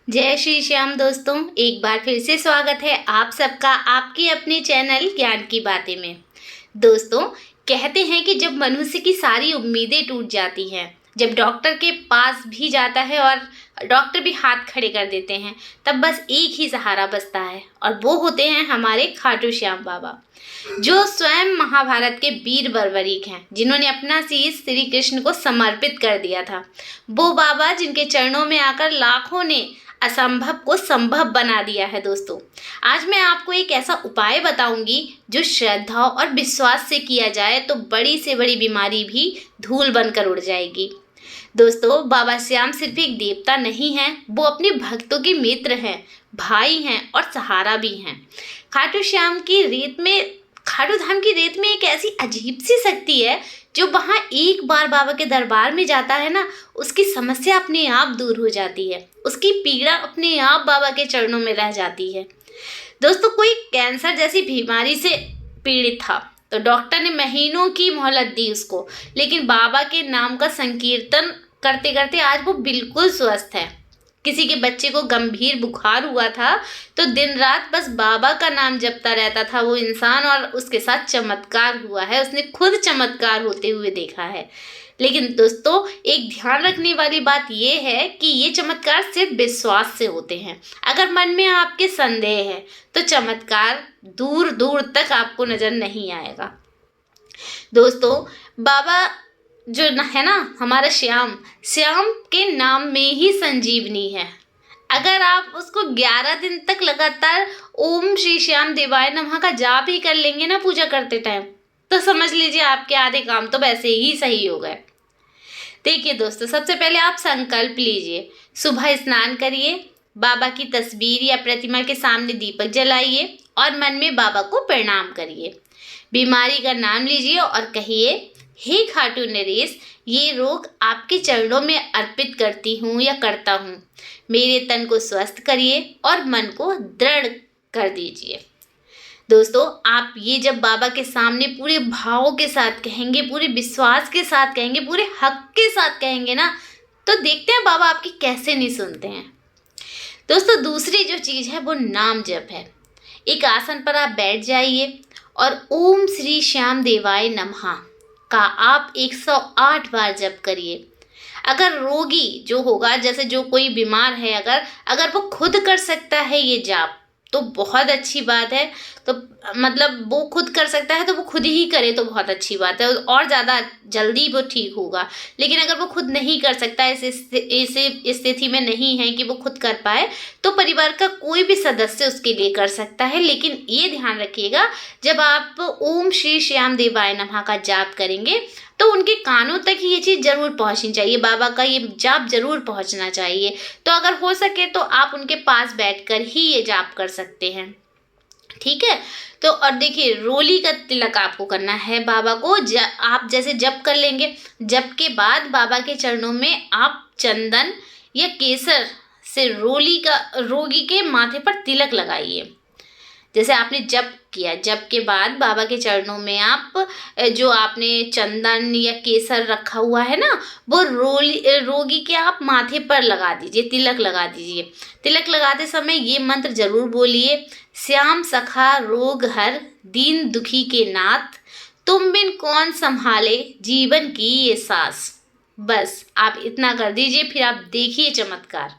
जय श्री श्याम दोस्तों, एक बार फिर से स्वागत है आप सबका आपके अपने चैनल ज्ञान की बातें में। दोस्तों, कहते हैं कि जब मनुष्य की सारी उम्मीदें टूट जाती हैं, जब डॉक्टर के पास भी जाता है और डॉक्टर भी हाथ खड़े कर देते हैं, तब बस एक ही सहारा बचता है और वो होते हैं हमारे खाटू श्याम बाबा, जो स्वयं महाभारत के वीर बर्बरीक हैं, जिन्होंने अपना शीश श्री कृष्ण को समर्पित कर दिया था। वो बाबा जिनके चरणों में आकर लाखों ने असंभव को संभव बना दिया है। दोस्तों, आज मैं आपको एक ऐसा उपाय बताऊंगी जो श्रद्धा और विश्वास से किया जाए तो बड़ी से बड़ी बीमारी भी धूल बनकर उड़ जाएगी। दोस्तों, बाबा श्याम सिर्फ एक देवता नहीं है, वो अपने भक्तों के मित्र हैं, भाई हैं और सहारा भी हैं। खाटू धाम की रेत में एक ऐसी अजीब सी शक्ति है जो वहाँ एक बार बाबा के दरबार में जाता है ना, उसकी समस्या अपने आप दूर हो जाती है, उसकी पीड़ा अपने आप बाबा के चरणों में रह जाती है। दोस्तों, कोई कैंसर जैसी बीमारी से पीड़ित था तो डॉक्टर ने महीनों की मोहलत दी उसको, लेकिन बाबा के नाम का संकीर्तन करते करते आज वो बिल्कुल स्वस्थ है। किसी के बच्चे को गंभीर बुखार हुआ था तो दिन रात बस बाबा का नाम जपता रहता था वो इंसान, और उसके साथ चमत्कार हुआ है, उसने खुद चमत्कार होते हुए देखा है। लेकिन दोस्तों, एक ध्यान रखने वाली बात यह है कि ये चमत्कार सिर्फ विश्वास से होते हैं। अगर मन में आपके संदेह है तो चमत्कार दूर दूर तक आपको नजर नहीं आएगा। दोस्तों, बाबा जो है ना, हमारा श्याम श्याम के नाम में ही संजीवनी है। अगर आप उसको 11 दिन तक लगातार ओम श्री श्याम देवाय नमः का जाप ही कर लेंगे ना पूजा करते टाइम, तो समझ लीजिए आपके आधे काम तो वैसे ही सही हो गए। देखिए दोस्तों, सबसे पहले आप संकल्प लीजिए, सुबह स्नान करिए, बाबा की तस्वीर या प्रतिमा के सामने दीपक जलाइए और मन में बाबा को प्रणाम करिए। बीमारी का नाम लीजिए और कहिए, हे खाटू नरेश, ये रोग आपके चरणों में अर्पित करती हूँ या करता हूँ। मेरे तन को स्वस्थ करिए और मन को दृढ़ कर दीजिए। दोस्तों, आप ये जब बाबा के सामने पूरे भाव के साथ कहेंगे, पूरे विश्वास के साथ कहेंगे, पूरे हक के साथ कहेंगे ना, तो देखते हैं बाबा आपकी कैसे नहीं सुनते हैं। दोस्तों, दूसरी जो चीज़ है वो नाम जप है। एक आसन पर आप बैठ जाइए और ओम श्री श्याम देवाय नमः का आप 108 बार जप करिए। अगर रोगी जो होगा, जैसे जो कोई बीमार है, अगर वो खुद कर सकता है ये जाप तो बहुत अच्छी बात है। तो मतलब वो खुद कर सकता है तो वो खुद ही करे तो बहुत अच्छी बात है और ज़्यादा जल्दी वो ठीक होगा। लेकिन अगर वो खुद नहीं कर सकता, ऐसे स्थिति में नहीं है कि वो खुद कर पाए, तो परिवार का कोई भी सदस्य उसके लिए कर सकता है। लेकिन ये ध्यान रखिएगा, जब आप ओम श्री श्याम देवाय नमः का जाप करेंगे तो उनके कानों तक ही ये चीज़ जरूर पहुंचनी चाहिए, बाबा का ये जाप जरूर पहुंचना चाहिए। तो अगर हो सके तो आप उनके पास बैठकर ही ये जाप कर सकते हैं, ठीक है। तो और देखिए, रोली का तिलक आपको करना है बाबा को। आप जैसे जप कर लेंगे, जप के बाद बाबा के चरणों में आप चंदन या केसर से रोगी के माथे पर तिलक लगाइए। जैसे आपने जप किया, जप के बाद बाबा के चरणों में आप जो आपने चंदन या केसर रखा हुआ है ना, वो रोगी के आप माथे पर लगा दीजिए, तिलक लगा दीजिए। तिलक लगाते समय ये मंत्र जरूर बोलिए, श्याम सखा रोग हर दीन दुखी के नाथ, तुम बिन कौन संभाले जीवन की ये सांस। बस आप इतना कर दीजिए, फिर आप देखिए चमत्कार।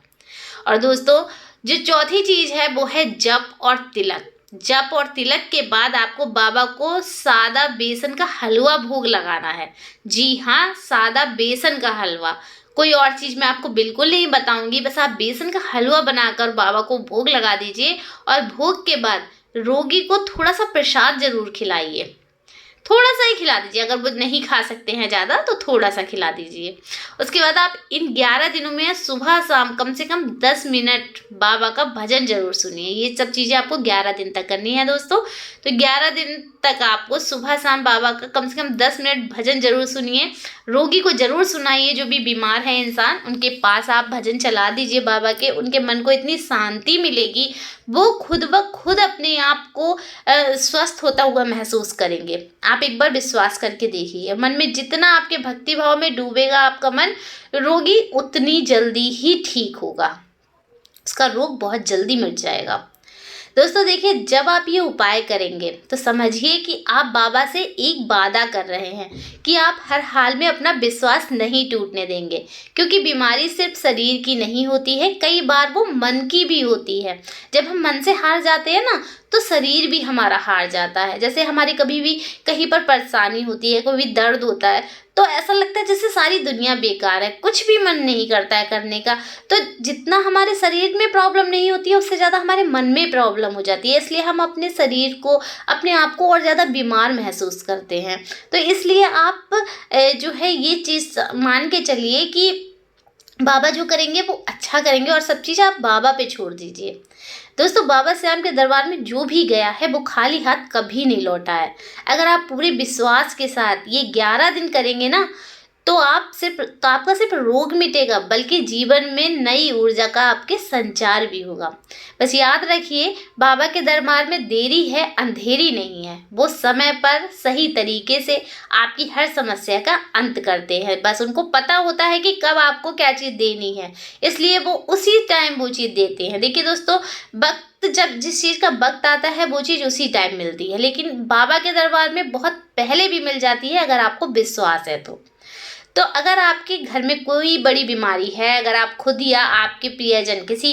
और दोस्तों, जो चौथी चीज़ है वो है जप और तिलक। जप और तिलक के बाद आपको बाबा को सादा बेसन का हलवा भोग लगाना है। जी हाँ, सादा बेसन का हलवा, कोई और चीज़ मैं आपको बिल्कुल नहीं बताऊंगी। बस आप बेसन का हलवा बनाकर बाबा को भोग लगा दीजिए और भोग के बाद रोगी को थोड़ा सा प्रसाद जरूर खिलाइए। थोड़ा सा ही खिला दीजिए, अगर वो नहीं खा सकते हैं ज़्यादा तो थोड़ा सा खिला दीजिए। उसके बाद आप इन 11 दिनों में सुबह शाम कम से कम 10 मिनट बाबा का भजन जरूर सुनिए। ये सब चीज़ें आपको 11 दिन तक करनी है दोस्तों। तो 11 दिन तक आपको सुबह शाम बाबा का कम से कम 10 मिनट भजन जरूर सुनिए। रोगी को जरूर सुनाइए, जो भी बीमार है इंसान, उनके पास आप भजन चला दीजिए बाबा के। उनके मन को इतनी शांति मिलेगी, वो खुद ब खुद अपने आप को स्वस्थ होता हुआ महसूस करेंगे। आप एक बार विश्वास करके देखिए, मन में जितना आपके भक्ति भाव में डूबेगा आपका मन, रोगी उतनी जल्दी ही ठीक होगा। उसका रोग बहुत जल्दी मिट जाएगा। दोस्तों देखिए, जब आप ये उपाय करेंगे तो समझिए कि आप बाबा से एक वादा कर रहे हैं कि आप हर हाल में अपना विश्वास नहीं टूटने देंगे, क्योंकि बीमारी सिर्फ शरीर की नहीं होती है, कई बार वो मन की भी होती है। जब हम मन से हार जाते हैं ना, तो शरीर भी हमारा हार जाता है। जैसे हमारी कभी भी कहीं पर परेशानी होती है, कोई भी दर्द होता है, तो ऐसा लगता है जैसे सारी दुनिया बेकार है, कुछ भी मन नहीं करता है करने का। तो जितना हमारे शरीर में प्रॉब्लम नहीं होती है, उससे ज़्यादा हमारे मन में प्रॉब्लम हो जाती है। इसलिए हम अपने शरीर को, अपने आप को और ज़्यादा बीमार महसूस करते हैं। तो इसलिए आप जो है ये चीज़ मान के चलिए कि बाबा जो करेंगे वो अच्छा करेंगे, और सब चीज़ आप बाबा पे छोड़ दीजिए। दोस्तों, बाबा श्याम के दरबार में जो भी गया है वो खाली हाथ कभी नहीं लौटा है। अगर आप पूरे विश्वास के साथ ये 11 दिन करेंगे ना, तो आपका सिर्फ रोग मिटेगा, बल्कि जीवन में नई ऊर्जा का आपके संचार भी होगा। बस याद रखिए, बाबा के दरबार में देरी है, अंधेरी नहीं है। वो समय पर सही तरीके से आपकी हर समस्या का अंत करते हैं। बस उनको पता होता है कि कब आपको क्या चीज़ देनी है, इसलिए वो उसी टाइम वो चीज़ देते हैं। देखिए दोस्तों, वक्त जब जिस चीज़ का वक्त आता है वो चीज़ उसी टाइम मिलती है, लेकिन बाबा के दरबार में बहुत पहले भी मिल जाती है, अगर आपको विश्वास है तो अगर आपके घर में कोई बड़ी बीमारी है, अगर आप खुद या आपके प्रियजन किसी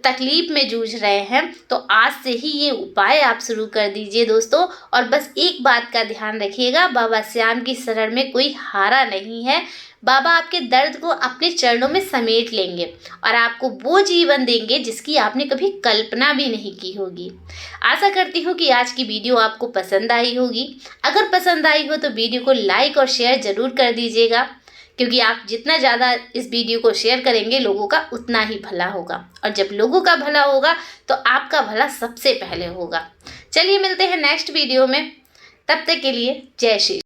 तकलीफ में जूझ रहे हैं, तो आज से ही ये उपाय आप शुरू कर दीजिए दोस्तों। और बस एक बात का ध्यान रखिएगा, बाबा श्याम की शरण में कोई हारा नहीं है। बाबा आपके दर्द को अपने चरणों में समेट लेंगे और आपको वो जीवन देंगे जिसकी आपने कभी कल्पना भी नहीं की होगी। आशा करती हूँ कि आज की वीडियो आपको पसंद आई होगी। अगर पसंद आई हो तो वीडियो को लाइक और शेयर ज़रूर कर दीजिएगा, क्योंकि आप जितना ज़्यादा इस वीडियो को शेयर करेंगे, लोगों का उतना ही भला होगा, और जब लोगों का भला होगा तो आपका भला सबसे पहले होगा। चलिए मिलते हैं नेक्स्ट वीडियो में, तब तक के लिए जय श्री।